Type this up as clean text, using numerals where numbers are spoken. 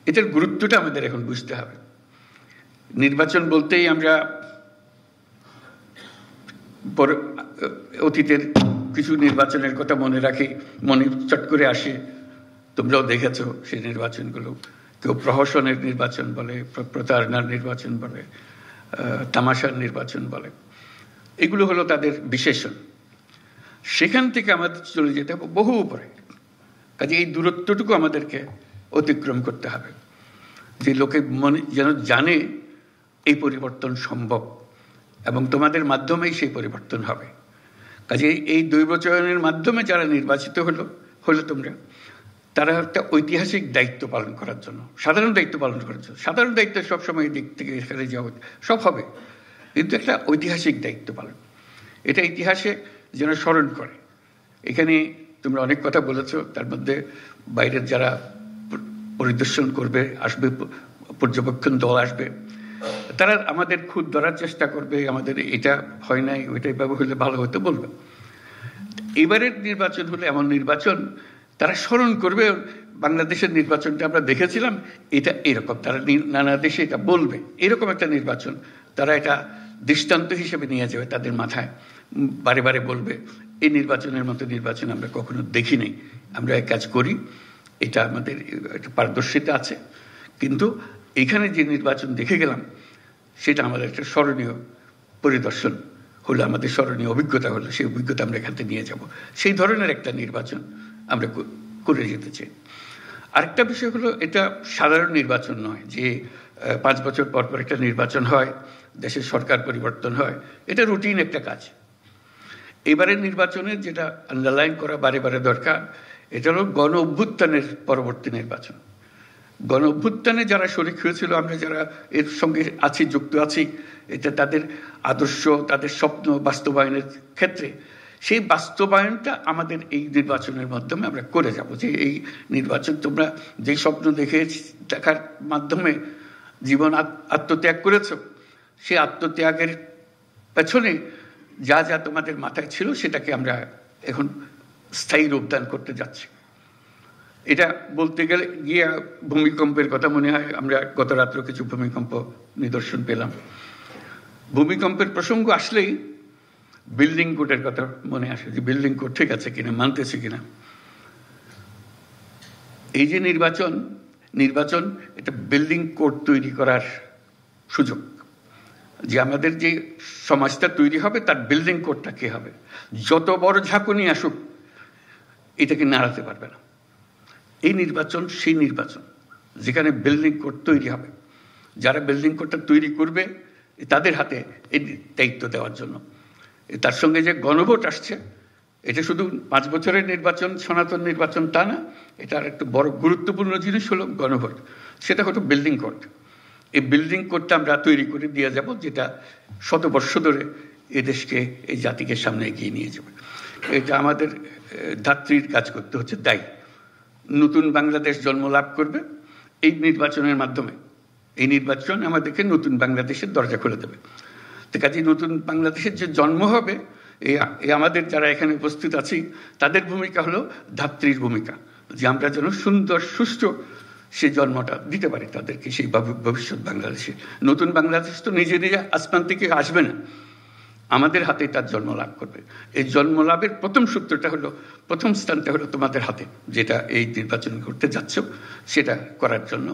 এটার গুরুত্বটা আমাদের এখন বুঝতে হবে। নির্বাচন বলতেই আমরা অতীতের কিছু নির্বাচনের কথা মনে রাখি, মনে চট করে আসে। তোমরাও দেখেছো সেই নির্বাচনগুলো। কেউ প্রহসনের নির্বাচন বলে, প্রতারণার নির্বাচন বলে, তামাশার নির্বাচন বলে। এগুলো হলো তাদের বিশেষণ। সেখান থেকে আমাদের চলে যেতে হবে বহু উপরে। কাজে এই দূরত্বটুকু আমাদেরকে অতিক্রম করতে হবে, যে লোকে মনে যেন জানে এই পরিবর্তন সম্ভব এবং তোমাদের মাধ্যমেই সেই পরিবর্তন হবে। কাজে এই দৈবচয়নের মাধ্যমে যারা নির্বাচিত হলো তোমরা, তারা একটা ঐতিহাসিক দায়িত্ব পালন করার জন্য, সাধারণ দায়িত্ব পালন করার জন্য। সাধারণ দায়িত্ব সবসময় দিক থেকে এখানে যাওয়া সব হবে, কিন্তু একটা ঐতিহাসিক দায়িত্ব পালন, এটা ইতিহাসে যেন স্মরণ করে। এখানে তোমরা অনেক কথা বলেছো, তার মধ্যে বাইরের যারা পরিদর্শন করবে আসবে, পর্যবেক্ষণ দল আসবে, তারা আমাদের খুদ ধরার চেষ্টা করবে, আমাদের এটা হয় নাই, ওইটাই ভাবে হলে ভালো হতে বলবে। এবারের নির্বাচন হলে এমন নির্বাচন তারা স্মরণ করবে, বাংলাদেশের নির্বাচনটা আমরা দেখেছিলাম, এটা এরকম। তারা নানা দেশে এটা বলবে, এরকম একটা নির্বাচন তারা এটা দৃষ্টান্ত হিসেবে নিয়ে যাবে তাদের মাথায়, বারে বারে বলবে এই নির্বাচনের মতো নির্বাচন আমরা কখনো দেখি নাই, আমরা এক কাজ করি, এটা আমাদের একটা পারদর্শিতা আছে, কিন্তু এখানে যে নির্বাচন দেখে গেলাম সেটা আমাদের একটা স্মরণীয় পরিদর্শন হলো, আমাদের স্মরণীয় অভিজ্ঞতা হলো, সেই অভিজ্ঞতা আমরা এখান থেকে নিয়ে যাব। সেই ধরনের একটা নির্বাচন আমরা করে যেতে চাই। আরেকটা বিষয় হলো, এটা সাধারণ নির্বাচন নয় যে 5 বছর পর পর একটা নির্বাচন হয়, দেশের সরকার পরিবর্তন হয়, এটা রুটিন একটা কাজ। এবারের নির্বাচনের যেটা আন্ডারলাইন করা বারে বারে দরকার, এটা হলো গণ অভ্যুত্থানের পরবর্তী নির্বাচন। গণ অভ্যুত্থানে যারা শরিক হয়েছিল, আমরা যারা এর সঙ্গে আছি, যুক্ত আছি, এটা তাদের আদর্শ, তাদের স্বপ্ন বাস্তবায়নের ক্ষেত্রে সেই বাস্তবায়নটা আমাদের এই নির্বাচনের মাধ্যমে আমরা করে যাব। যে এই নির্বাচন তোমরা যে স্বপ্ন দেখার মাধ্যমে জীবন আত্মত্যাগ করেছ, সেই আত্মত্যাগের পেছনে যা যা তোমাদের মাথায় ছিল সেটাকে আমরা এখন স্থায়ী রূপদান করতে যাচ্ছি। এটা বলতে গেলে গিয়ে ভূমিকম্পের কথা মনে হয়। আমরা গত রাত্রে কিছু ভূমিকম্প নিদর্শন পেলাম। ভূমিকম্পের প্রসঙ্গ আসলেই বিল্ডিং কোডের কথা মনে আসে, যে বিল্ডিং কোড ঠিক আছে কিনা, মানতেছে কিনা। এই যে নির্বাচন এটা বিল্ডিং কোড তৈরি করার সুযোগ, যে আমাদের যে সমাজটা তৈরি হবে তার বিল্ডিং কোডটা কি হবে। যত বড় ঝাঁকুনি আসুক এটাকে নাড়াতে পারবে না। এই নির্বাচন সেই নির্বাচন যেখানে বিল্ডিং কোড তৈরি হবে। যারা বিল্ডিং কোডটা তৈরি করবে তাদের হাতে এই দায়িত্ব দেওয়ার জন্য। তার সঙ্গে যে গণভোট আসছে, এটা শুধু 5 বছরের নির্বাচন, সনাতন নির্বাচন তা না, এটার একটা বড় গুরুত্বপূর্ণ জিনিস হলো গণভোট। সেটা হলো বিল্ডিং কোড। এই বিল্ডিং কোডটা আমরা তৈরি করে দিয়ে যাব, যেটা শতবর্ষ ধরে এদেশকে, এই জাতিকে সামনে এগিয়ে নিয়ে যাবে। এটা আমাদের ধাত্রীর কাজ করতে হচ্ছে, দায়ী। নতুন বাংলাদেশ জন্ম লাভ করবে এই নির্বাচনের মাধ্যমে। এই নির্বাচন আমাদেরকে নতুন বাংলাদেশের দরজা খুলে দেবে। তো কাজে নতুন বাংলাদেশের যে জন্ম হবে, এই আমাদের যারা এখানে উপস্থিত আছি তাদের ভূমিকা হলো ধাত্রীর ভূমিকা, যে আমরা যেন সুন্দর সুষ্ঠু সেই জন্মটা দিতে পারি তাদেরকে, সেই ভবিষ্যৎ বাংলাদেশে। নতুন বাংলাদেশ তো নিজে নিজে আসমান থেকে আসবে না, আমাদের হাতে তার জন্ম লাভ করবে। এই জন্ম লাভের প্রথম সূত্রটা হলো, প্রথম স্থানটা হলো তোমাদের হাতে, যেটা এই নির্বাচন করতে যাচ্ছ সেটা করার জন্য